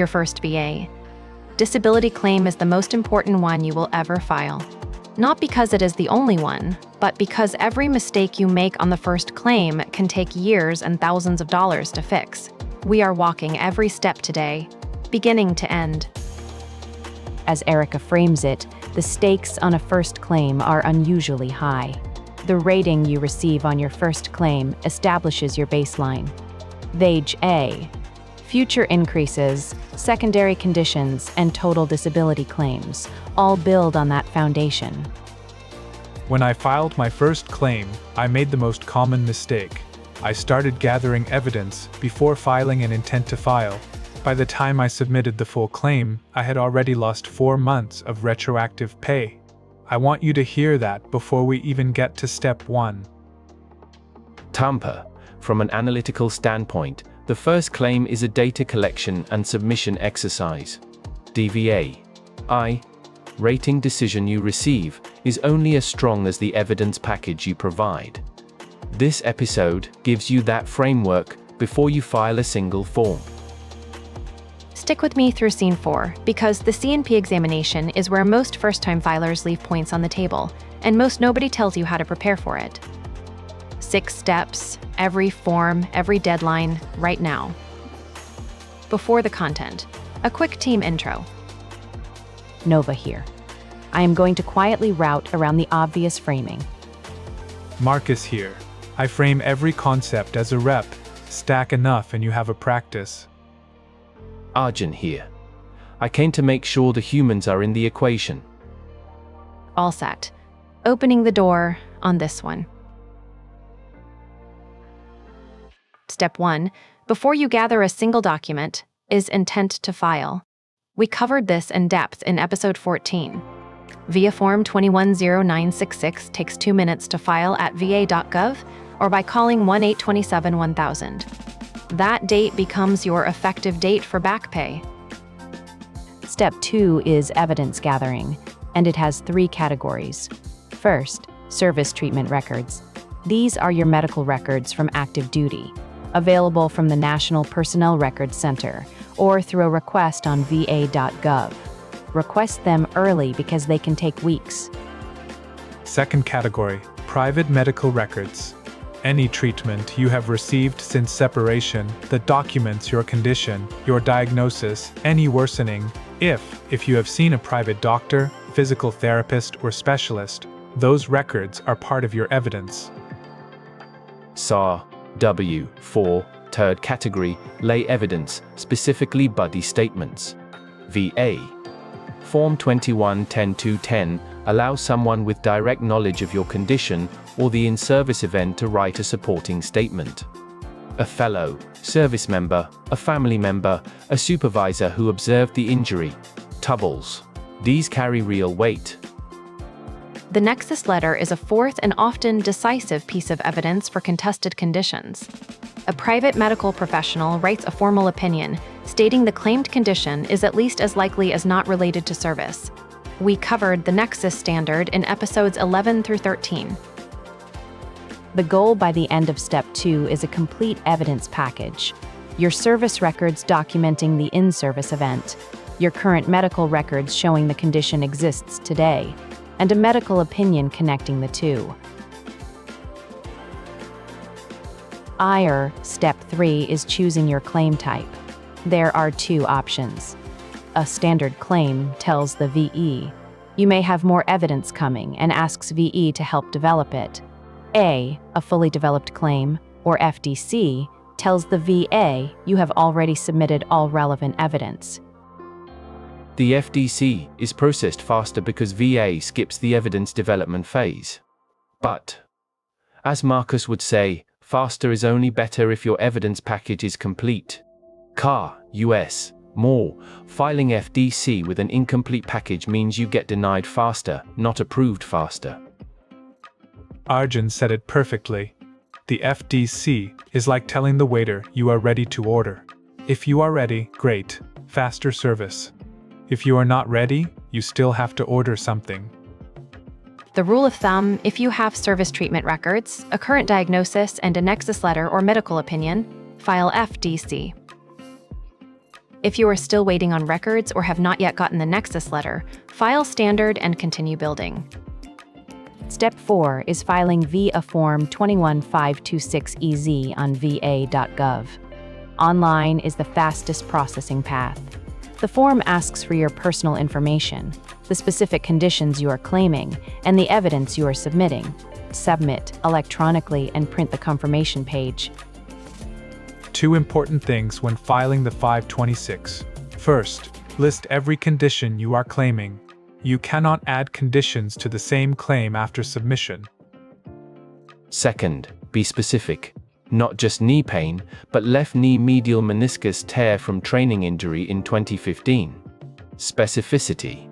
your first VA. Disability claim is the most important one you will ever file. Not because it is the only one, but because every mistake you make on the first claim can take years and thousands of dollars to fix. We are walking every step today, beginning to end. As Erica frames it, the stakes on a first claim are unusually high. The rating you receive on your first claim establishes your baseline. Vage A. Future increases, secondary conditions, and total disability claims all build on that foundation. When I filed my first claim, I made the most common mistake. I started gathering evidence before filing an intent to file. By the time I submitted the full claim, I had already lost 4 months of retroactive pay. I want you to hear that before we even get to step 1. Tampa. From an analytical standpoint, the first claim is a data collection and submission exercise. DVA. I. Rating decision you receive is only as strong as the evidence package you provide. This episode gives you that framework before you file a single form. Stick with me through Scene 4, because the C&P examination is where most first-time filers leave points on the table, and most nobody tells you how to prepare for it. 6 steps, every form, every deadline, right now. Before the content, a quick team intro. Nova here. I am going to quietly route around the obvious framing. Marcus here. I frame every concept as a rep. Stack enough and you have a practice. Arjun here. I came to make sure the humans are in the equation. All set. Opening the door on this one. Step 1, before you gather a single document, is intent to file. We covered this in depth in episode 14. VIA Form 210966 takes 2 minutes to file at va.gov or by calling 1-827-1000. That date becomes your effective date for back pay. Step 2 is evidence gathering, and it has 3 categories. First, service treatment records. These are your medical records from active duty, available from the National Personnel Records Center or through a request on va.gov. Request them early because they can take weeks. Second category, private medical records. Any treatment you have received since separation that documents your condition, your diagnosis, any worsening. If you have seen a private doctor, physical therapist, or specialist, those records are part of your evidence. SAR W4, third category, lay evidence, specifically buddy statements. VA. Form 21-10-210 allows someone with direct knowledge of your condition or the in-service event to write a supporting statement. A fellow, service member, a family member, a supervisor who observed the injury. Tubbles. These carry real weight. The nexus letter is a fourth and often decisive piece of evidence for contested conditions. A private medical professional writes a formal opinion stating the claimed condition is at least as likely as not related to service. We covered the nexus standard in episodes 11 through 13. The goal by the end of Step 2 is a complete evidence package. Your service records documenting the in-service event, your current medical records showing the condition exists today, and a medical opinion connecting the two. Step 3 is choosing your claim type. There are 2 options. A standard claim tells the VE. You may have more evidence coming and asks VE to help develop it. A fully developed claim, or FDC, tells the VA you have already submitted all relevant evidence. The FDC is processed faster because VA skips the evidence development phase. But, as Marcus would say, faster is only better if your evidence package is complete. US. More, filing FDC with an incomplete package means you get denied faster, not approved faster. Arjun said it perfectly. The FDC is like telling the waiter you are ready to order. If you are ready, great, faster service. If you are not ready, you still have to order something. The rule of thumb, if you have service treatment records, a current diagnosis, and a nexus letter or medical opinion, file FDC. If you are still waiting on records or have not yet gotten the Nexus letter, file standard and continue building. Step 4 is filing via Form 21526EZ on va.gov. Online is the fastest processing path. The form asks for your personal information, the specific conditions you are claiming, and the evidence you are submitting. Submit electronically and print the confirmation page. 2 important things when filing the 526. First, list every condition you are claiming. You cannot add conditions to the same claim after submission. Second, be specific. Not just knee pain, but left knee medial meniscus tear from training injury in 2015. Specificity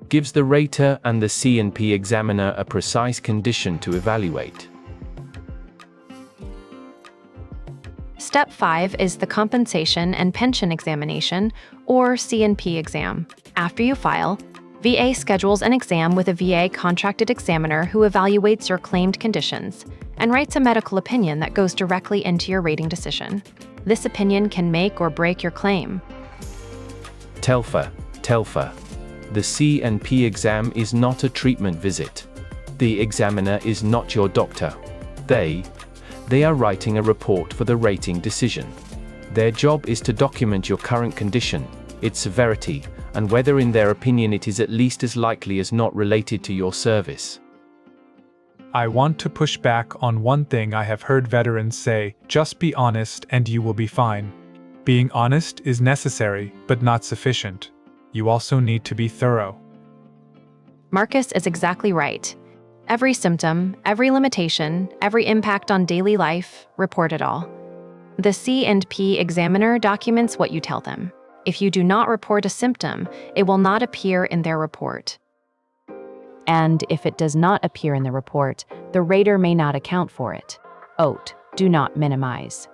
gives the rater and the C&P examiner a precise condition to evaluate. Step 5 is the Compensation and Pension Examination, or C&P exam. After you file, VA schedules an exam with a VA contracted examiner who evaluates your claimed conditions and writes a medical opinion that goes directly into your rating decision. This opinion can make or break your claim. TELFA. The C&P exam is not a treatment visit. The examiner is not your doctor. They are writing a report for the rating decision. Their job is to document your current condition, its severity, and whether in their opinion it is at least as likely as not related to your service. I want to push back on one thing I have heard veterans say: just be honest and you will be fine. Being honest is necessary, but not sufficient. You also need to be thorough. Marcus is exactly right. Every symptom, every limitation, every impact on daily life, report it all. The C&P examiner documents what you tell them. If you do not report a symptom, it will not appear in their report. And if it does not appear in the report, the rater may not account for it. OAT, do not minimize.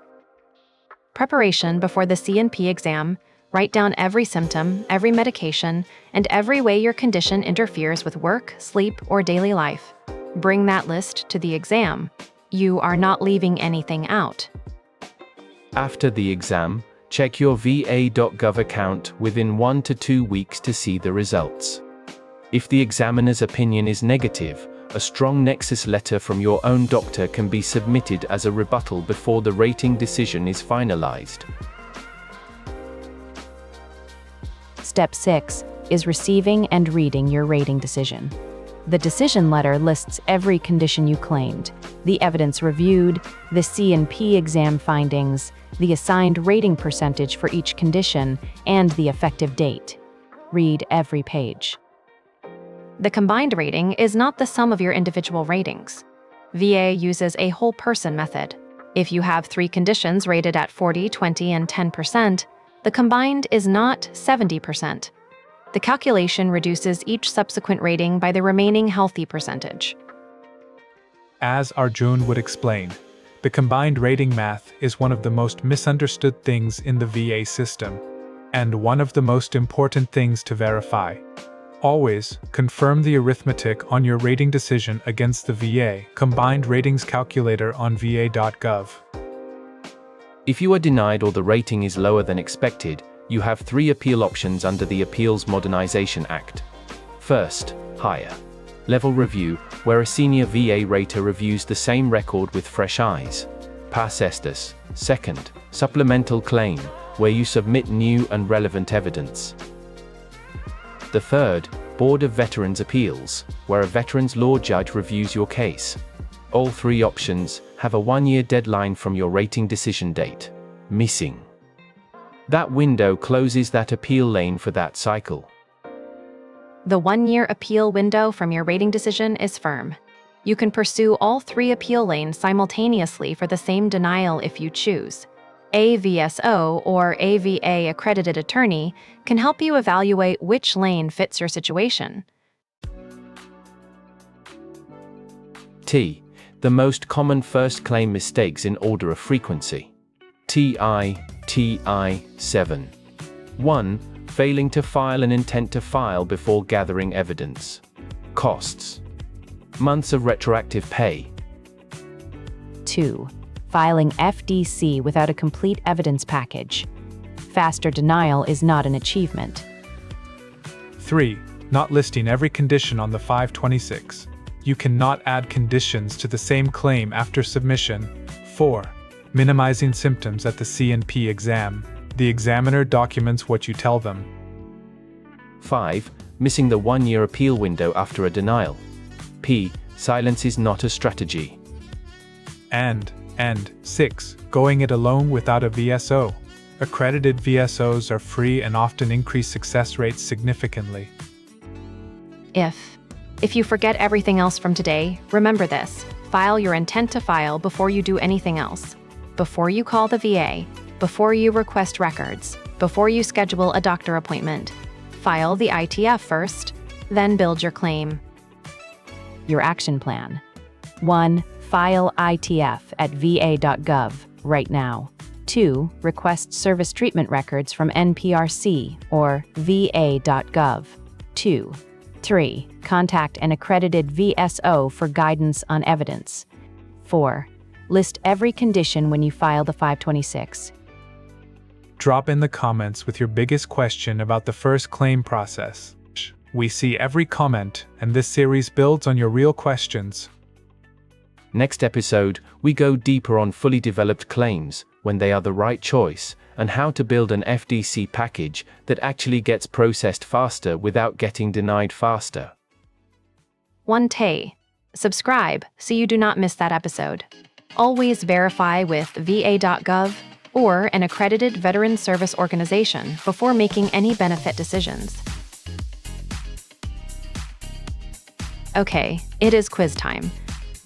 Preparation before the C&P exam. Write down every symptom, every medication, and every way your condition interferes with work, sleep, or daily life. Bring that list to the exam. You are not leaving anything out. After the exam, check your va.gov account within 1 to 2 weeks to see the results. If the examiner's opinion is negative, a strong nexus letter from your own doctor can be submitted as a rebuttal before the rating decision is finalized. Step 6 is receiving and reading your rating decision. The decision letter lists every condition you claimed, the evidence reviewed, the C&P exam findings, the assigned rating percentage for each condition, and the effective date. Read every page. The combined rating is not the sum of your individual ratings. VA uses a whole person method. If you have 3 conditions rated at 40, 20, and 10%, the combined is not 70%. The calculation reduces each subsequent rating by the remaining healthy percentage. As Arjun would explain, the combined rating math is one of the most misunderstood things in the VA system, and one of the most important things to verify. Always confirm the arithmetic on your rating decision against the VA Combined Ratings Calculator on va.gov. If you are denied or the rating is lower than expected, you have 3 appeal options under the Appeals Modernization Act. First, higher level review, where a senior VA rater reviews the same record with fresh eyes. Pars estis. Second, supplemental claim, where you submit new and relevant evidence. The third, Board of Veterans Appeals, where a veterans law judge reviews your case. All 3 options have a 1-year deadline from your rating decision date. Missing. That window closes that appeal lane for that cycle. The 1-year appeal window from your rating decision is firm. You can pursue all 3 appeal lanes simultaneously for the same denial if you choose. A VSO or AVA accredited attorney can help you evaluate which lane fits your situation. T. The most common first claim mistakes in order of frequency. TI 7. 1. Failing to file an intent to file before gathering evidence. Costs. Months of retroactive pay. 2. Filing FDC without a complete evidence package. Faster denial is not an achievement. 3. Not listing every condition on the 526. You cannot add conditions to the same claim after submission. 4. Minimizing symptoms at the C&P exam. The examiner documents what you tell them. 5. Missing the 1-year appeal window after a denial. P. Silence is not a strategy. And 6. Going it alone without a VSO. Accredited VSOs are free and often increase success rates significantly. If you forget everything else from today, remember this. File your intent to file before you do anything else. Before you call the VA, before you request records, before you schedule a doctor appointment. File the ITF first, then build your claim. Your action plan. 1. File ITF at va.gov right now. 2. Request service treatment records from NPRC or va.gov. 2. 3. Contact an accredited VSO for guidance on evidence. 4. List every condition when you file the 526. Drop in the comments with your biggest question about the first claim process. We see every comment, and this series builds on your real questions. Next episode, we go deeper on fully developed claims, when they are the right choice, and how to build an FDC package that actually gets processed faster without getting denied faster. 1. Subscribe so you do not miss that episode. Always verify with va.gov or an accredited veteran service organization before making any benefit decisions. Okay, it is quiz time.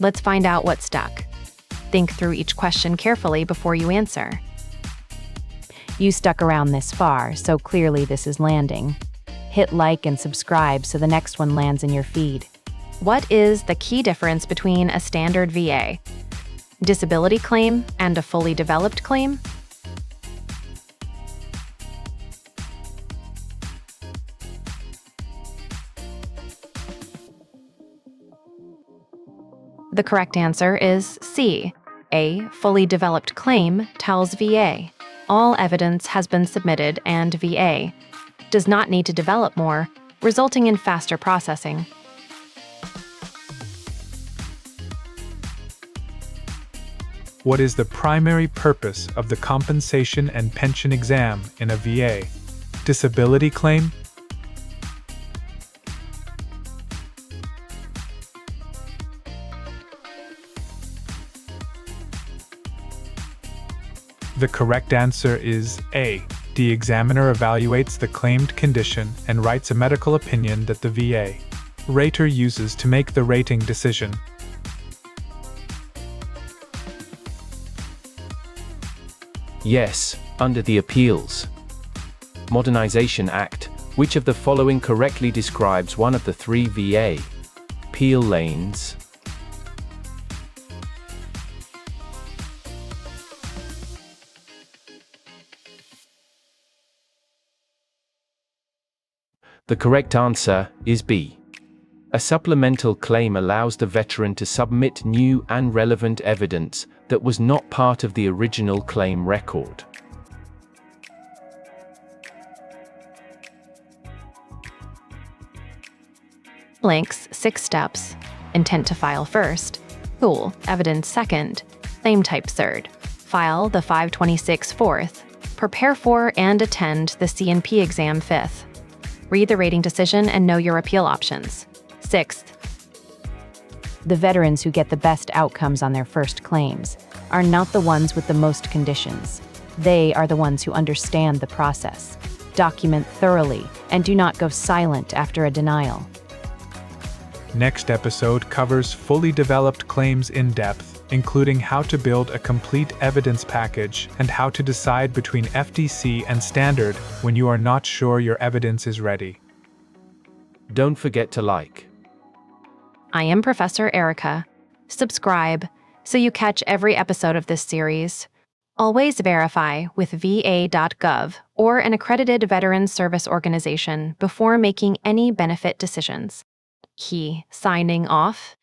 Let's find out what stuck. Think through each question carefully before you answer. You stuck around this far, so clearly this is landing. Hit like and subscribe so the next one lands in your feed. What is the key difference between a standard VA, disability claim, and a fully developed claim? The correct answer is C. A fully developed claim tells VA all evidence has been submitted and VA does not need to develop more, resulting in faster processing. What is the primary purpose of the compensation and pension exam in a VA? Disability claim? The correct answer is A. The examiner evaluates the claimed condition and writes a medical opinion that the VA rater uses to make the rating decision. Yes, under the Appeals Modernization Act, which of the following correctly describes one of the 3 VA appeal lanes? The correct answer is B. A supplemental claim allows the veteran to submit new and relevant evidence that was not part of the original claim record. Links 6 steps. Intent to file first. Tool, evidence second. Claim type third. File the 526 fourth. Prepare for and attend the C&P exam fifth. Read the rating decision and know your appeal options. 6th. The veterans who get the best outcomes on their first claims are not the ones with the most conditions. They are the ones who understand the process, document thoroughly, and do not go silent after a denial. Next episode covers fully developed claims in depth, including how to build a complete evidence package and how to decide between FDC and standard when you are not sure your evidence is ready. Don't forget to like. I am Professor Erica. Subscribe so you catch every episode of this series. Always verify with va.gov or an accredited veteran service organization before making any benefit decisions. Signing off.